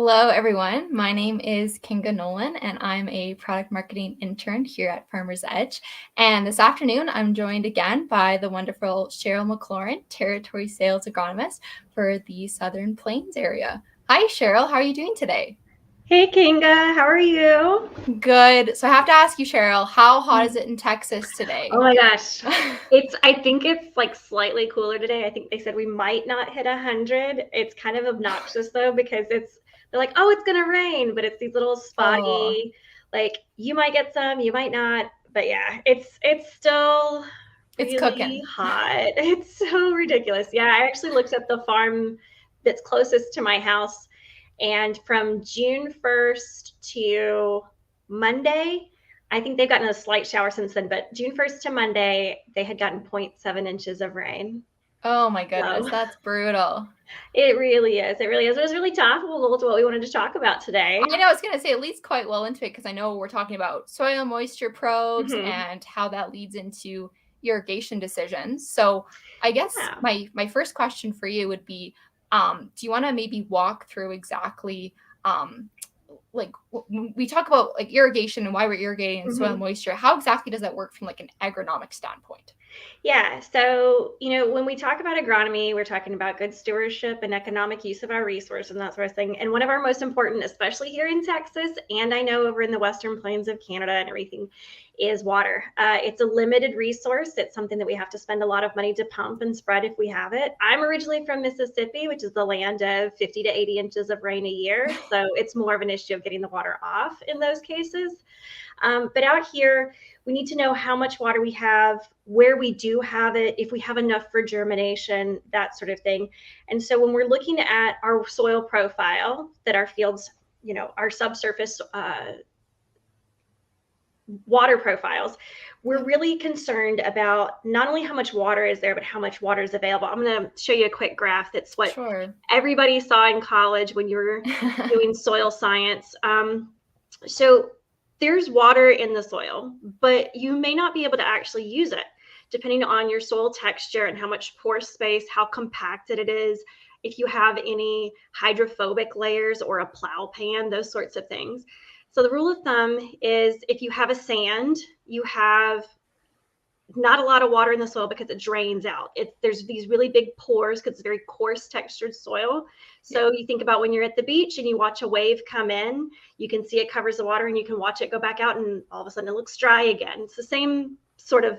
Hello, everyone. My name is Kinga Nolan, and I'm a product marketing intern here at Farmer's Edge. And this afternoon, I'm joined again by the wonderful Cheryl McLaurin, Territory Sales Agronomist for the Southern Plains area. Hi, Cheryl. How are you doing today? Hey Kinga, how are you? Good. So I have to ask you, Cheryl, how hot is it in Texas Oh today? my gosh. I think it's like slightly cooler today. I think they said we might not hit 100. It's kind of obnoxious though, because they're like, oh, it's gonna rain, but it's these little Oh, spotty, like you might get some, you might not. But yeah, it's still it's really cooking. hot. It's so ridiculous. Yeah, I actually looked up the farm that's closest to my house, and from June 1st to Monday, I think they've gotten a slight shower since then, but June 1st to Monday, they had gotten 0.7 inches of rain. Oh my goodness, So that's brutal. it really is. It really is. It was really topical to what we wanted to talk about today. I know, I was gonna say it leads quite well into it because I know we're talking about soil moisture probes Hmm. and how that leads into irrigation decisions. So I guess Yeah. my first question for you would be, do you want to maybe walk through exactly like when we talk about like irrigation and why we're irrigating and soil Hmm. moisture, how exactly does that work from like an agronomic standpoint? Yeah. So, when we talk about agronomy, we're talking about good stewardship and economic use of our resources and that sort of thing. And one of our most important, especially here in Texas, and I know over in the Western Plains of Canada and everything, is water. It's a limited resource. It's something that we have to spend a lot of money to pump and spread if we have it. I'm originally from Mississippi, which is the land of 50 to 80 inches of rain a year. So it's more of an issue of getting the water off in those cases. But out here, we need to know how much water we have, where we do have it, if we have enough for germination, that sort of thing. And so when we're looking at our soil profile, that our fields, our subsurface water profiles, we're Yep. really concerned about not only how much water is there, but how much water is available. I'm going to show you a quick graph. That's what Sure. everybody saw in college when you were doing soil science. So there's water in the soil, but you may not be able to actually use it depending on your soil texture and how much pore space, how compacted it is, if you have any hydrophobic layers or a plow pan, those sorts of things. So the rule of thumb is if you have a sand, you have not a lot of water in the soil because it drains out. There's these really big pores because it's very coarse textured soil. Yeah. So you think about when you're at the beach and you watch a wave come in, you can see it covers the water and you can watch it go back out and all of a sudden it looks dry again. It's the same sort of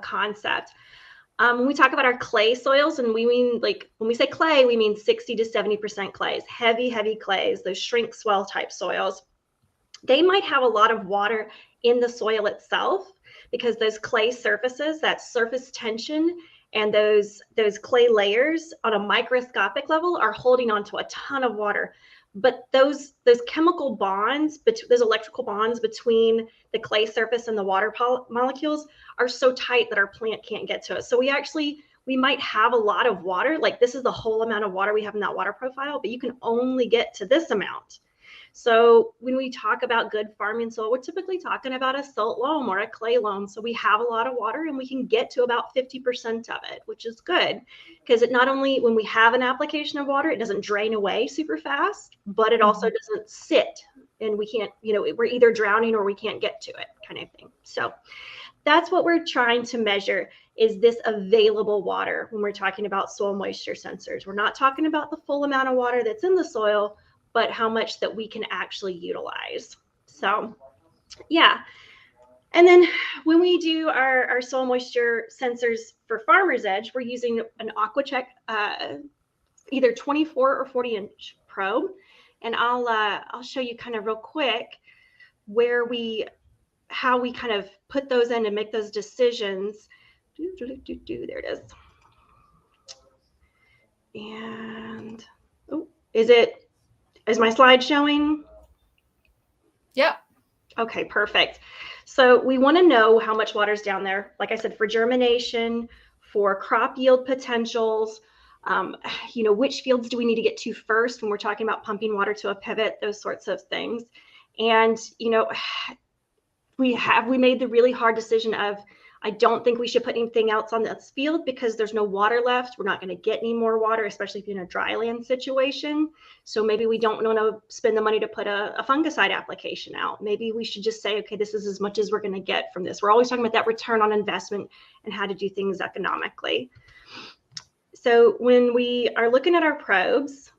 concept. When we talk about our clay soils, and we mean, like, when we say clay, we mean 60 to 70% clays, heavy, heavy clays, those shrink swell type soils. They might have a lot of water in the soil itself because those clay surfaces, that surface tension, and those clay layers on a microscopic level are holding onto a ton of water. But those chemical bonds, those electrical bonds between the clay surface and the water molecules are so tight that our plant can't get to it. So we might have a lot of water, like this is the whole amount of water we have in that water profile, but you can only get to this amount. So when we talk about good farming soil, we're typically talking about a silt loam or a clay loam. So we have a lot of water and we can get to about 50% of it, which is good because it not only, when we have an application of water, it doesn't drain away super fast, but it also Mhm. doesn't sit and we can't, we're either drowning or we can't get to it, kind of thing. So that's what we're trying to measure, is this available water when we're talking about soil moisture sensors. We're not talking about the full amount of water that's in the soil, but how much that we can actually utilize. So yeah. And then when we do our soil moisture sensors for Farmer's Edge, we're using an AquaCheck either 24 or 40-inch probe. And I'll show you kind of real quick where how we kind of put those in and make those decisions. There it is. And oh, is my slide showing? Yep. Okay, perfect. So we want to know how much water is down there. Like I said, for germination, for crop yield potentials, which fields do we need to get to first when we're talking about pumping water to a pivot, those sorts of things. And we made the really hard decision of, I don't think we should put anything else on this field because there's no water left. We're not going to get any more water, especially if you're in a dry land situation. So maybe we don't want to spend the money to put a fungicide application out. Maybe we should just say, okay, this is as much as we're going to get from this. We're always talking about that return on investment and how to do things economically. So when we are looking at our probes,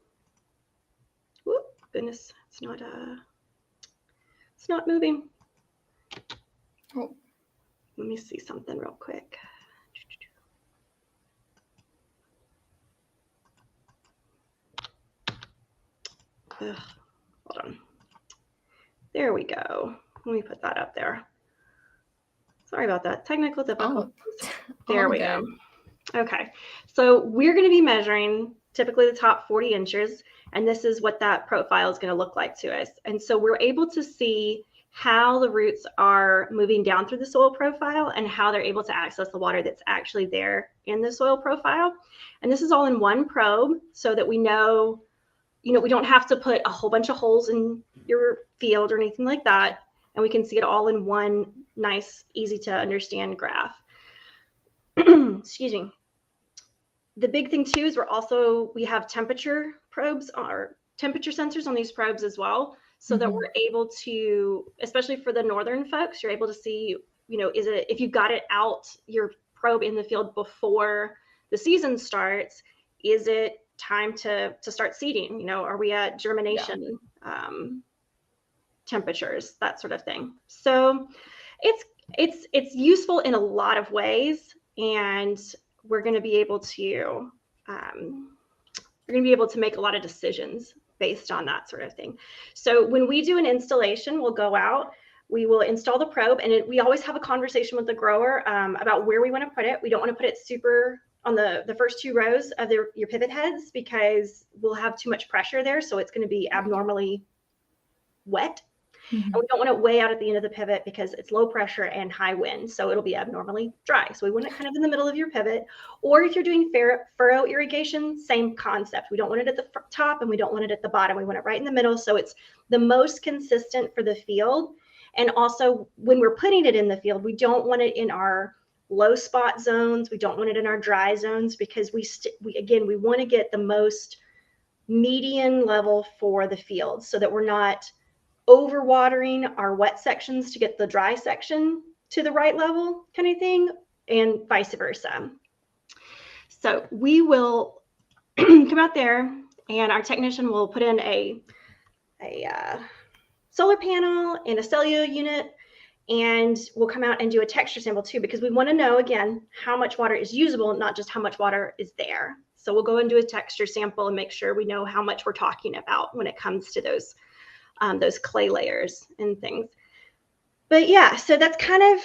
whoop, goodness, it's not moving. Oh. Let me see something real quick. Ugh, hold on. There we go. Let me put that up there. Sorry about that. Technical difficulties. There we go. Okay. So we're going to be measuring typically the top 40 inches, and this is what that profile is going to look like to us. And so we're able to see how the roots are moving down through the soil profile and how they're able to access the water that's actually there in the soil profile. And this is all in one probe so that we know, we don't have to put a whole bunch of holes in your field or anything like that. And we can see it all in one nice, easy to understand graph. Excuse me. The big thing too is we have temperature probes or temperature sensors on these probes as well. So that we're able to, especially for the northern folks, you're able to see, if you got it out, your probe in the field before the season starts, is it time to start seeding? Are we at germination temperatures, that sort of thing. So it's useful in a lot of ways, and we're going to be able to make a lot of decisions based on that sort of thing. So when we do an installation, we'll go out, we will install the probe, and we always have a conversation with the grower about where we want to put it. We don't want to put it super on the first 2 rows of your pivot heads because we'll have too much pressure there. So it's going to be abnormally wet. And we don't want it way out at the end of the pivot because it's low pressure and high wind. So it'll be abnormally dry. So we want it kind of in the middle of your pivot. Or if you're doing furrow irrigation, same concept. We don't want it at the top and we don't want it at the bottom. We want it right in the middle. So it's the most consistent for the field. And also when we're putting it in the field, we don't want it in our low spot zones. We don't want it in our dry zones because we want to get the most median level for the field so that we're not overwatering our wet sections to get the dry section to the right level kind of thing, and vice versa. So we will come out there and our technician will put in a solar panel and a cellular unit, and we'll come out and do a texture sample too, because we want to know, again, how much water is usable, not just how much water is there. So we'll go and do a texture sample and make sure we know how much we're talking about when it comes to those clay layers and things. But yeah, so that's kind of,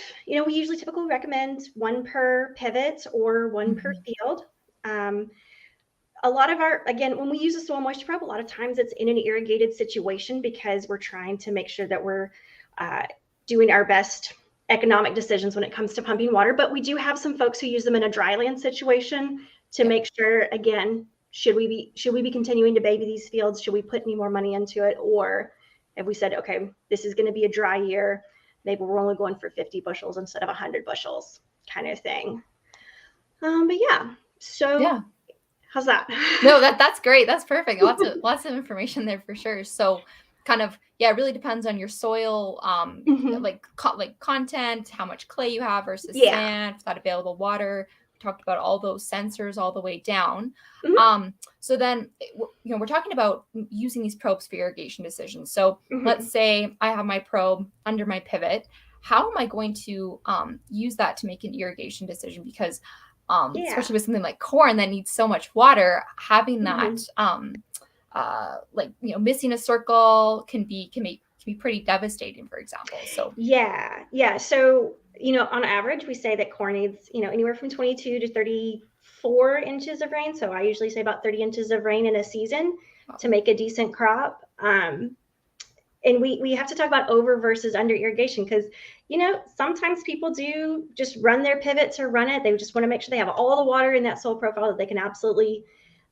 we usually typically recommend 1 per pivot or 1 per field. A lot of again, when we use a soil moisture probe, a lot of times it's in an irrigated situation because we're trying to make sure that we're doing our best economic decisions when it comes to pumping water. But we do have some folks who use them in a dry land situation to make sure, again, should we be continuing to baby these fields? Should we put any more money into it? Or if we said, okay, this is going to be a dry year, maybe we're only going for 50 bushels instead of 100 bushels kind of thing. But yeah, so yeah. How's that? No, that's great. That's perfect. Lots of information there for sure. So kind of, it really depends on your soil, like content, how much clay you have versus sand, that available water. We talked about all those sensors all the way down. So then, we're talking about using these probes for irrigation decisions. So let's say I have my probe under my pivot. How am I going to use that to make an irrigation decision? Because especially with something like corn that needs so much water, having that missing a circle can be pretty devastating, for example. So so on average we say that corn needs anywhere from 22 to 34 inches of rain. So I usually say about 30 inches of rain in a season to make a decent crop. And we have to talk about over versus under irrigation because, sometimes people do just run their pivot to run it. They just want to make sure they have all the water in that soil profile that they can absolutely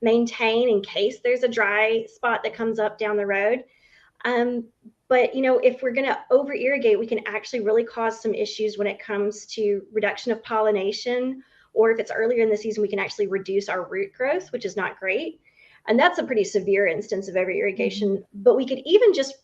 maintain in case there's a dry spot that comes up down the road. But, if we're going to over irrigate, we can actually really cause some issues when it comes to reduction of pollination, or if it's earlier in the season, we can actually reduce our root growth, which is not great. And that's a pretty severe instance of over irrigation. But we could even just,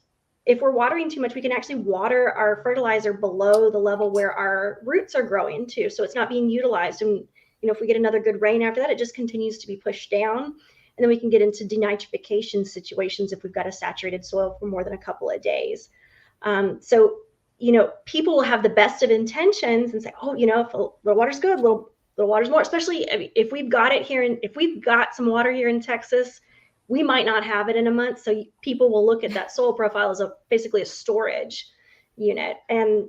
if we're watering too much, we can actually water our fertilizer below the level where our roots are growing too. So it's not being utilized. And, if we get another good rain after that, it just continues to be pushed down. And then we can get into denitrification situations if we've got a saturated soil for more than a couple of days. So, people will have the best of intentions and say, oh, if a little water's good, little water's more, especially if we've got it here. And if we've got some water here in Texas, we might not have it in a month. So people will look at that soil profile as basically a storage unit. And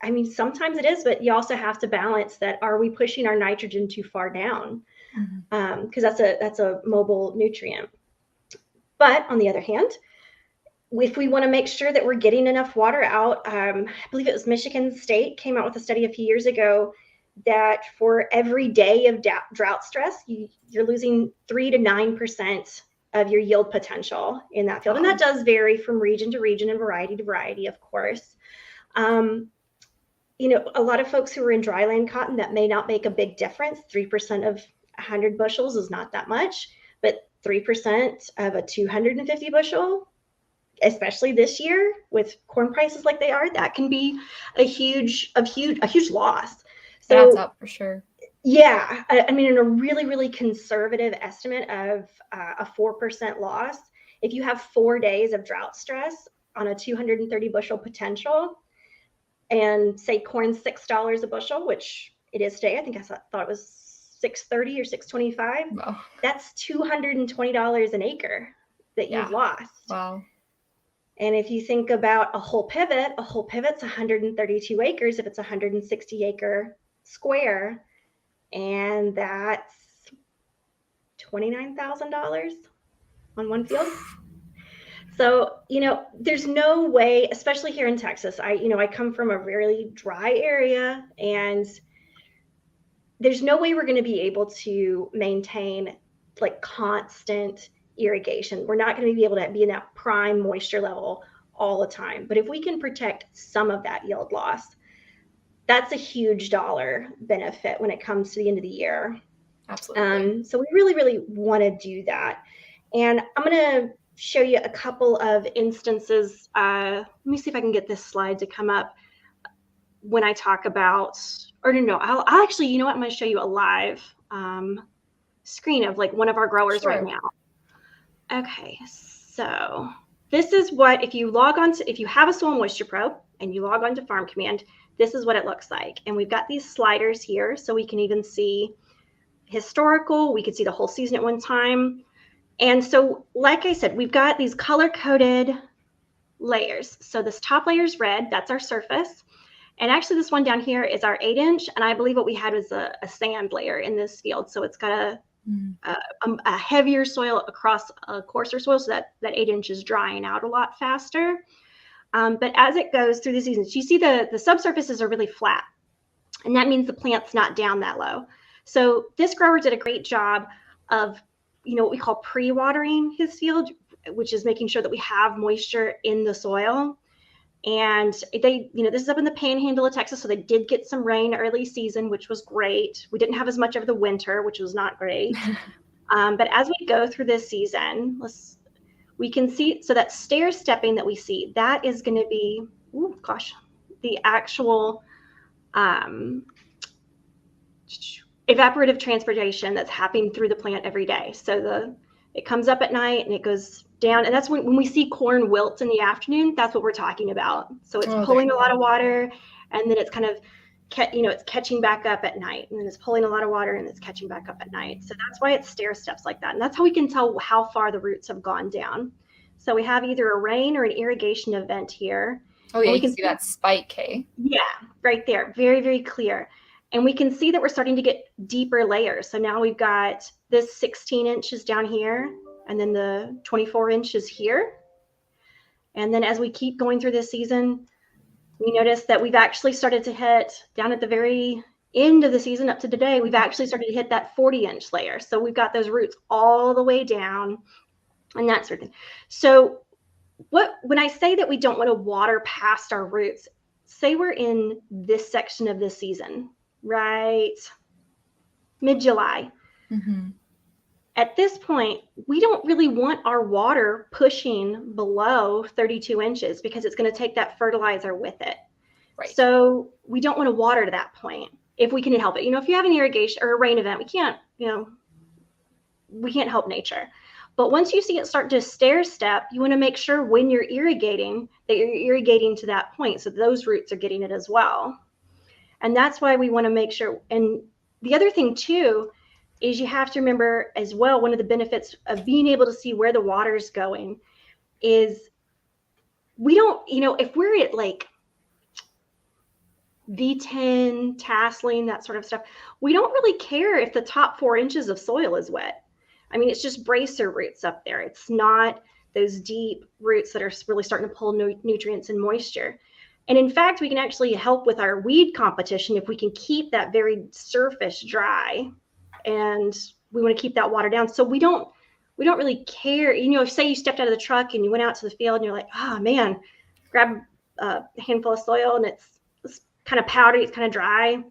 I mean, sometimes it is, but you also have to balance that. Are we pushing our nitrogen too far down? Because that's a mobile nutrient. But on the other hand, if we want to make sure that we're getting enough water out, I believe it was Michigan State came out with a study a few years ago that for every day of drought stress, you're losing 3 to 9% of your yield potential in that field. And that does vary from region to region and variety to variety, of course. A lot of folks who are in dryland cotton, that may not make a big difference. 3% of 100 bushels is not that much, but 3% of a 250 bushel, especially this year with corn prices like they are, that can be a huge loss. So that's up for sure. Yeah, I mean, in a really, really conservative estimate of a 4% loss, if you have 4 days of drought stress on a 230 bushel potential, and say corn's $6 a bushel, which it is today. I think I thought it was $6.30 or $6.25. Wow. That's $220 an acre that you've lost. Wow. And if you think about a whole pivot's 132 acres if it's a 160 acre square, and that's $29,000 on one field. So, there's no way, especially here in Texas, I come from a really dry area, and there's no way we're going to be able to maintain like constant irrigation. We're not going to be able to be in that prime moisture level all the time. But if we can protect some of that yield loss, that's a huge dollar benefit when it comes to the end of the year. Absolutely. So we really, really want to do that. And I'm going to show you a couple of instances. Let me see if I can get this slide to come up when I talk about, or no, I'll actually, you know what? I'm going to show you a live screen of like one of our growers right now. Okay, so this is what, if you have a soil moisture probe and you log on to Farm Command, this is what it looks like. And we've got these sliders here, so we can even see historical, we could see the whole season at one time. And so, like I said, we've got these color-coded layers. So this top layer is red, that's our surface. And actually this one down here is our 8-inch. And I believe what we had was a sand layer in this field. So it's got a heavier soil across a coarser soil, so that 8-inch is drying out a lot faster. But as it goes through the seasons, you see the subsurfaces are really flat. And that means the plant's not down that low. So this grower did a great job of, what we call pre-watering his field, which is making sure that we have moisture in the soil. And they, this is up in the panhandle of Texas, so they did get some rain early season, which was great. We didn't have as much over the winter, which was not great. But as we go through this season, we can see, so that stair stepping that we see, that is going to be, the actual evaporative transpiration that's happening through the plant every day. So it comes up at night and it goes down, and that's when we see corn wilt in the afternoon, that's what we're talking about. So it's pulling a lot of water, and then it's kind of it's catching back up at night, and then it's pulling a lot of water and it's catching back up at night. So that's why it stair steps like that, and that's how we can tell how far the roots have gone down. So we have either a rain or an irrigation event here. Oh yeah, you can see that spike, Kay. Yeah, right there, very, very clear. And we can see that we're starting to get deeper layers. So now we've got this 16 inches down here, and then the 24 inches here. And then as we keep going through this season, we notice that we've actually started to hit down at the very end of the season up to today, we've actually started to hit that 40-inch layer. So we've got those roots all the way down and that sort of thing. So when I say that we don't want to water past our roots, say we're in this section of this season, right? Mid-July. Mm-hmm. At this point, we don't really want our water pushing below 32 inches because it's going to take that fertilizer with it. Right. So we don't want to water to that point if we can help it. If you have an irrigation or a rain event, we can't help nature. But once you see it start to stair step, you want to make sure when you're irrigating that you're irrigating to that point so those roots are getting it as well. And that's why we want to make sure. And the other thing too is you have to remember as well, one of the benefits of being able to see where the water's going is we don't, if we're at like V10, tasseling, that sort of stuff, we don't really care if the top 4 inches of soil is wet. I mean, it's just bracer roots up there. It's not those deep roots that are really starting to pull nutrients and moisture. And in fact, we can actually help with our weed competition if we can keep that very surface dry. And we want to keep that water down. So we don't really care. If say you stepped out of the truck and you went out to the field and you're like, oh man, grab a handful of soil and it's kind of powdery, it's kind of dry. I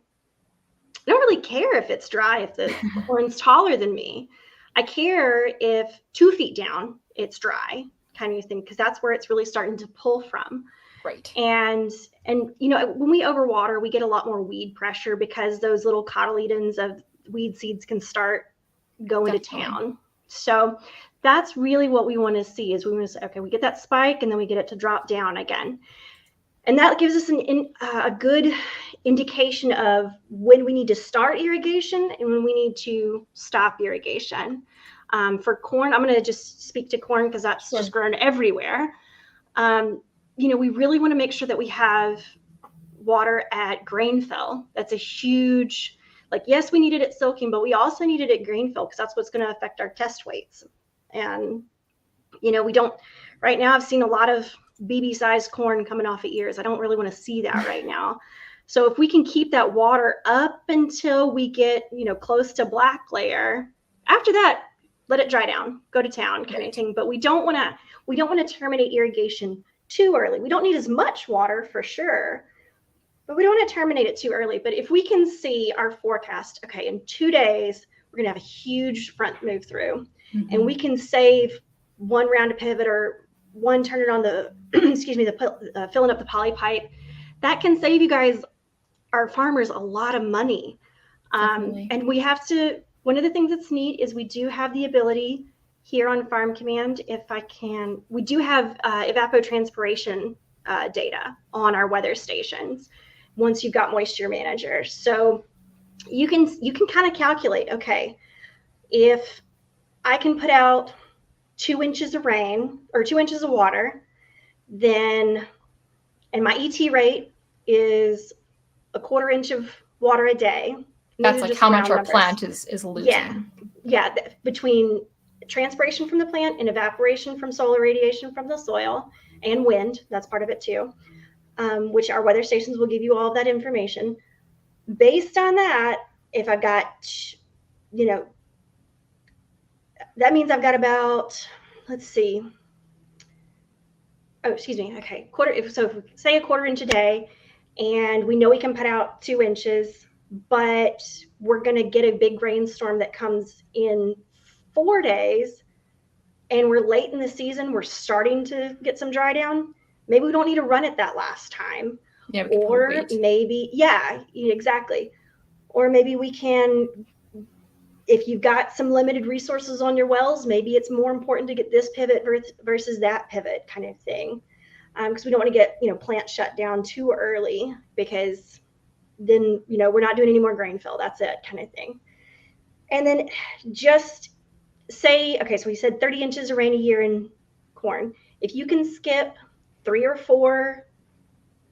don't really care if it's dry, if the corn's taller than me. I care if 2 feet down it's dry, kind of thing, because that's where it's really starting to pull from. Right. And when we overwater, we get a lot more weed pressure because those little cotyledons of weed seeds can start going Definitely. To town. So that's really what we want to see is we want to say, okay, we get that spike and then we get it to drop down again. And that gives us a good indication of when we need to start irrigation and when we need to stop irrigation. For corn, I'm going to just speak to corn because that's just grown everywhere. We really want to make sure that we have water at grain fill. That's a huge, yes, we need it at silking, but we also need it at grain fill because that's what's going to affect our test weights. And, we don't, right now I've seen a lot of BB-sized corn coming off of ears. I don't really want to see that right now. So if we can keep that water up until we get, close to black layer, after that, let it dry down, go to town kind of thing. But we don't want to terminate irrigation too early. We don't need as much water for sure, but we don't want to terminate it too early. But if we can see our forecast, okay, in 2 days, we're going to have a huge front move through and we can save one round of pivot or one turn it on the, filling up the poly pipe. That can save you guys, our farmers, a lot of money. And we have to, one of the things that's neat is we do have the ability here on Farm Command, we do have evapotranspiration data on our weather stations once you've got moisture manager. So you can kind of calculate, okay, if I can put out 2 inches of rain or 2 inches of water, and my ET rate is a 1/4 inch of water a day. That's like how much our plant is losing. Yeah. Between transpiration from the plant and evaporation from solar radiation from the soil and wind, that's part of it too, which our weather stations will give you all of that information. Based on that, if I've got, that means I've got about, let's see. Oh, excuse me. Okay. If we say a 1/4 inch a day and we know we can put out 2 inches, but we're going to get a big rainstorm that comes in 4 days and we're late in the season, we're starting to get some dry down. Maybe we don't need to run it that last time. Yeah. Or maybe, exactly. Or maybe we can, if you've got some limited resources on your wells, maybe it's more important to get this pivot versus that pivot kind of thing. Because we don't want to get, plants shut down too early because then, we're not doing any more grain fill. That's it kind of thing. And then just say, okay, so we said 30 inches of rain a year in corn. If you can skip 3 or 4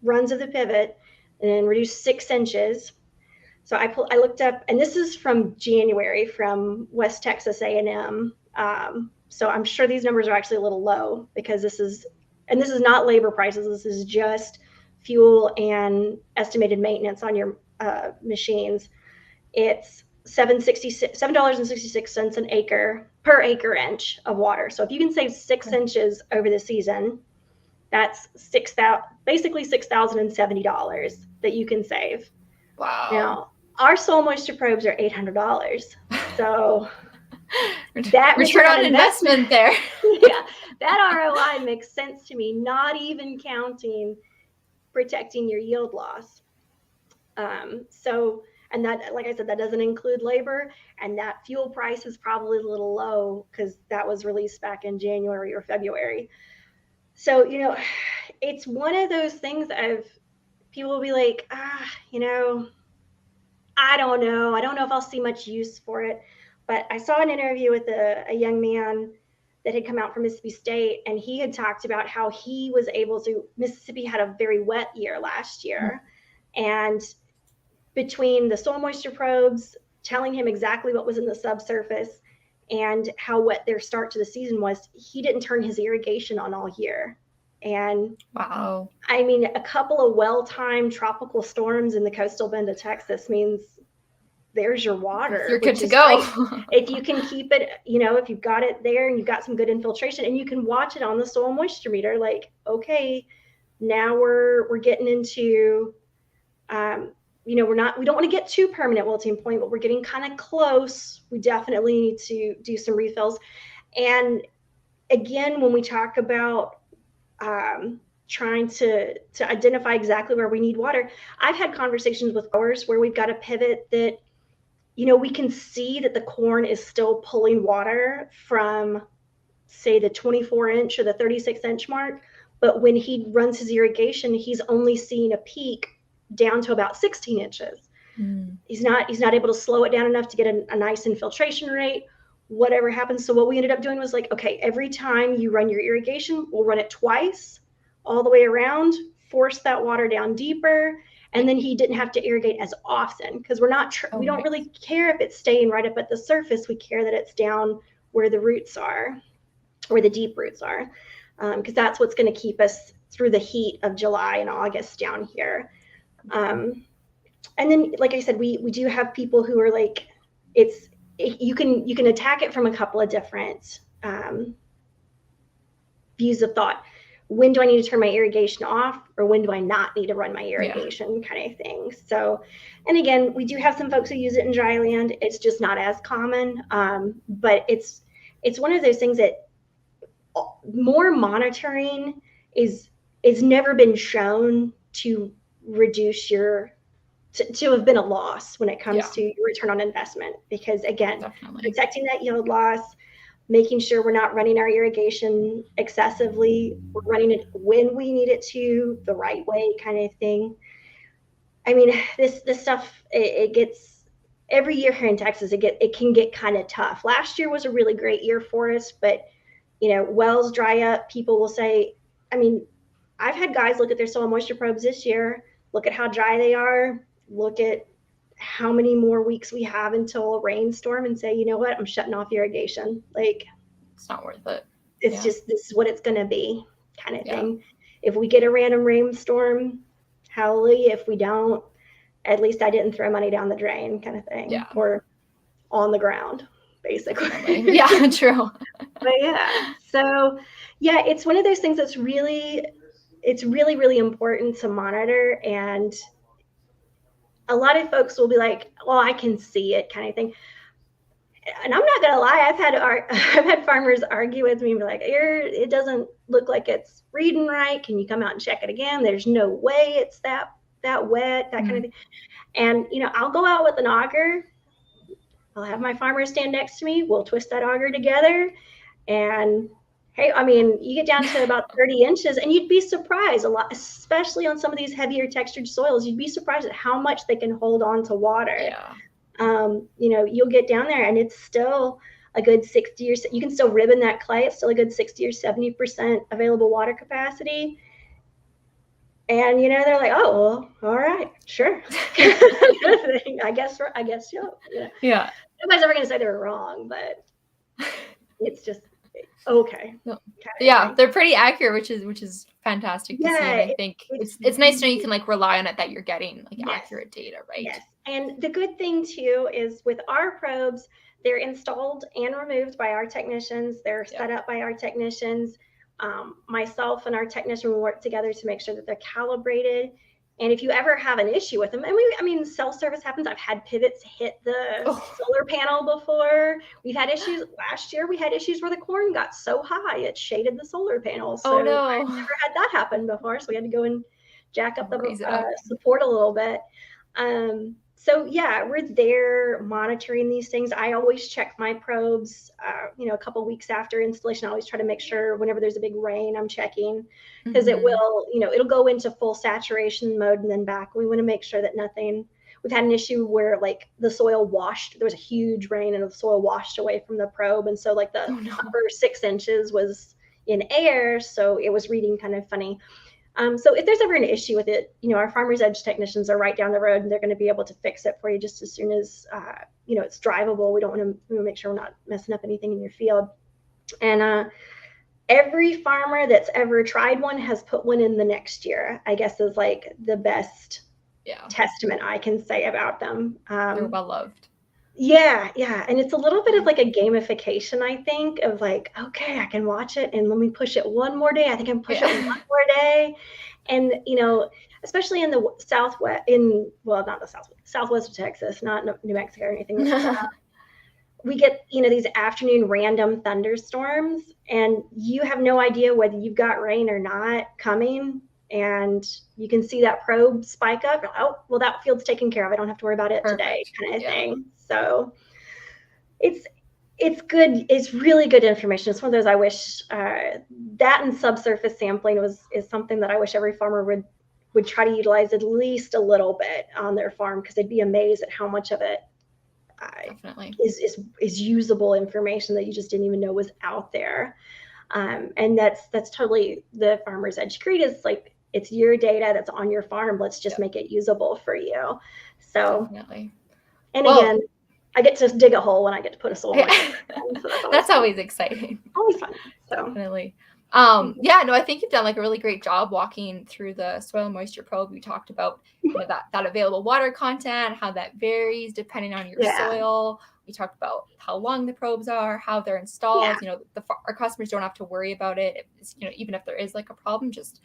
runs of the pivot and then reduce 6 inches. So I looked up, and this is from January from West Texas A&M. So I'm sure these numbers are actually a little low because this is not labor prices. This is just fuel and estimated maintenance on your machines. It's $7.66 an acre per acre inch of water. So if you can save 6 inches over the season, that's basically $6,070 that you can save. Wow. Now, our soil moisture probes are $800. So that return on investment there. Yeah, that ROI makes sense to me, not even counting protecting your yield loss. And that, like I said, that doesn't include labor, and that fuel price is probably a little low because that was released back in January or February. So, it's one of those things of people will be like, I don't know. I don't know if I'll see much use for it. But I saw an interview with a young man that had come out from Mississippi State, and he had talked about how he was able to. Mississippi had a very wet year last year, and between the soil moisture probes telling him exactly what was in the subsurface and how wet their start to the season was, he didn't turn his irrigation on all year. And wow, I mean, a couple of well-timed tropical storms in the coastal bend of Texas means there's your water. You're good to go. If you can keep it, if you've got it there and you've got some good infiltration and you can watch it on the soil moisture meter, like, okay, now we're getting into, we don't want to get too permanent wilting point, but we're getting kind of close. We definitely need to do some refills. And again, when we talk about trying to identify exactly where we need water, I've had conversations with growers where we've got a pivot that, we can see that the corn is still pulling water from, say, the 24-inch or the 36-inch mark. But when he runs his irrigation, he's only seeing a peak down to about 16 inches. He's not able to slow it down enough to get a nice infiltration rate, whatever happens. So what we ended up doing was like, okay, every time you run your irrigation, we'll run it twice all the way around, force that water down deeper. And then he didn't have to irrigate as often because we don't really care if it's staying right up at the surface. We care that it's down where the roots are, where the deep roots are, because that's what's going to keep us through the heat of July and August down here. And then, like I said, we do have people who are like, you can attack it from a couple of different views of thought. When do I need to turn my irrigation off, or when do I not need to run my irrigation, kind of thing. So, and again, we do have some folks who use it in dry land. It's just not as common, but it's one of those things that more monitoring is never been shown to reduce to have been a loss when it comes to your return on investment, because again, protecting that yield loss, making sure we're not running our irrigation excessively, we're running it when we need it to, the right way, kind of thing. I mean, this stuff, it gets, every year here in Texas, it can get kind of tough. Last year was a really great year for us, but wells dry up. People will say, I mean, I've had guys look at their soil moisture probes this year, look at how dry they are, look at how many more weeks we have until a rainstorm, and say, you know what, I'm shutting off irrigation. Like, it's not worth it. It's just, this is what it's going to be, kind of thing. If we get a random rainstorm, hallelujah. If we don't, at least I didn't throw money down the drain, kind of thing, or on the ground, basically. Yeah, true. But so it's one of those things that's really, really important to monitor. And a lot of folks will be like, well, I can see it, kind of thing. And I'm not going to lie, I've had farmers argue with me and be like, it doesn't look like it's reading right. Can you come out and check it again? There's no way it's that wet, that kind of thing. And, I'll go out with an auger. I'll have my farmer stand next to me. We'll twist that auger together. And hey, I mean, you get down to about 30 inches and you'd be surprised a lot, especially on some of these heavier textured soils, you'd be surprised at how much they can hold on to water. Yeah. You'll get down there and it's still a good 60 or so, you can still ribbon that clay. It's still a good 60 or 70% available water capacity. And, they're like, oh, well, all right, sure. I guess so. Yeah. Nobody's ever going to say they were wrong, but it's just, Okay. No. Kind of Yeah, thing. they're pretty accurate, which is fantastic to see, and Yeah, I think it's it's nice to know you really, can, like, rely on it that you're getting, like, yes. accurate data, right? Yes. And the good thing too is with our probes, they're installed and removed by our technicians. They're Yep. set up by our technicians. Myself and our technician will work together to make sure that they're calibrated. And if you ever have an issue with them, and I mean, cell service happens. I've had pivots hit the Oh. solar panel before. We've had issues last year. We had issues where the corn got so high it shaded the solar panel. So Oh, I've no. never had that happen before. So we had to go and jack up the Raise it up. support a little bit. So yeah, we're there monitoring these things. I always check my probes, a couple weeks after installation. I always try to make sure whenever there's a big rain, I'm checking because it Mhm. will, it'll go into full saturation mode and then back. We want to make sure that nothing. We've had an issue where like the soil washed. There was a huge rain and the soil washed away from the probe, and so like the Oh, no. upper 6 inches was in air, so it was reading kind of funny. So if there's ever an issue with it, our Farmer's Edge technicians are right down the road and they're going to be able to fix it for you just as soon as, it's drivable. We don't want to make sure we're not messing up anything in your field. And every farmer that's ever tried one has put one in the next year, I guess is like the best testament I can say about them. They're well loved. Yeah. And it's a little bit of like a gamification, I think, of like, okay, I can watch it and let me push it one more day. I think I can push it one more day. And, especially in the Southwest, not the Southwest of Texas, not New Mexico or anything. We get, these afternoon random thunderstorms and you have no idea whether you've got rain or not coming. And you can see that probe spike up. Oh, well, that field's taken care of. I don't have to worry about it today, Perfect. kind of thing. So it's good. It's really good information. It's one of those I wish that and subsurface sampling is something that I wish every farmer would try to utilize at least a little bit on their farm, because they'd be amazed at how much of it Definitely is usable information that you just didn't even know was out there. And that's totally the Farmer's Edge creed, is like, it's your data that's on your farm. Let's just make it usable for you. So definitely. And again, I get to dig a hole when I get to put a soil moisture in, so that's always exciting. Always fun. So definitely. I think you've done like a really great job walking through the soil moisture probe. We talked about that available water content, how that varies depending on your soil. We talked about how long the probes are, how they're installed. Our customers don't have to worry about it. Even if there is like a problem, just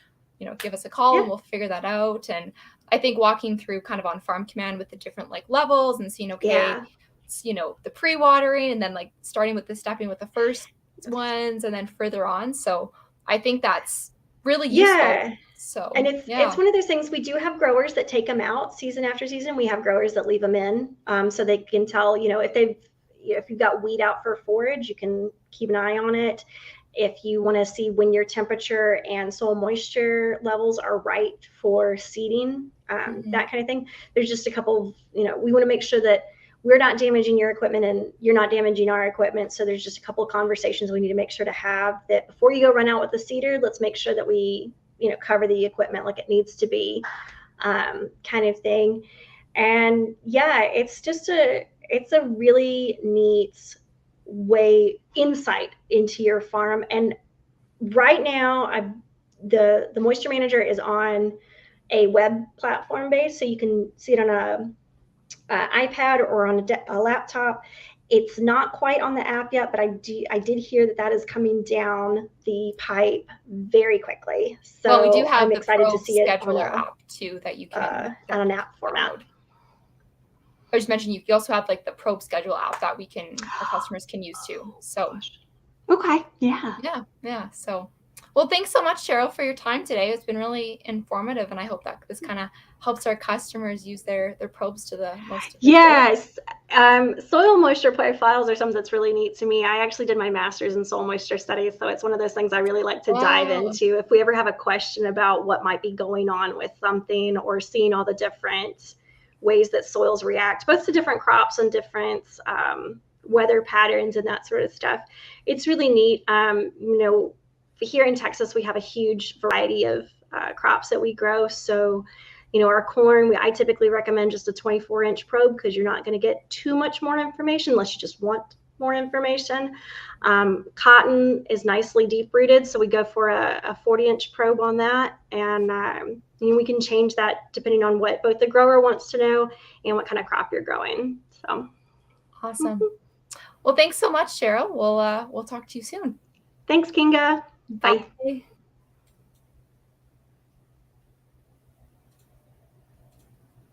give us a call and we'll figure that out. And I think walking through kind of on farm command with the different like levels and seeing, the pre-watering and then like starting with stepping with the first ones and then further on. So I think that's really useful. So and it's one of those things. We do have growers that take them out season after season. We have growers that leave them in, so they can tell, if you've got weed out for forage, you can keep an eye on it. If you want to see when your temperature and soil moisture levels are right for seeding, that kind of thing. There's just a couple of, we want to make sure that we're not damaging your equipment and you're not damaging our equipment. So there's just a couple of conversations we need to make sure to have, that before you go run out with the seeder, let's make sure that we, cover the equipment like it needs to be, kind of thing. And it's a really neat insight into your farm. And right now the moisture manager is on a web platform base, so you can see it on a iPad or on a laptop. It's not quite on the app yet, but I did hear that is coming down the pipe very quickly. So we do have I'm excited to see it on app too, that you can on an app format. I just mentioned you also have like the probe schedule app that our customers can use too. So okay, yeah. So well, thanks so much, Cheryl, for your time today. It's been really informative, and I hope that this kind of helps our customers use their probes to the most. Yes. Soil moisture profiles are something that's really neat to me. I actually did my master's in soil moisture studies, so it's one of those things I really like to dive into. If we ever have a question about what might be going on with something, or seeing all the different ways that soils react, both to different crops and different weather patterns and that sort of stuff, it's really neat. Here in Texas, we have a huge variety of crops that we grow. So, our corn, I typically recommend just a 24-inch probe, because you're not going to get too much more information unless you just want more information. Cotton is nicely deep rooted, so we go for a 40-inch probe on that, and we can change that depending on what both the grower wants to know and what kind of crop you're growing. So Awesome. Well, thanks so much, Cheryl. We'll talk to you soon. thanks, Kinga. Bye. Bye.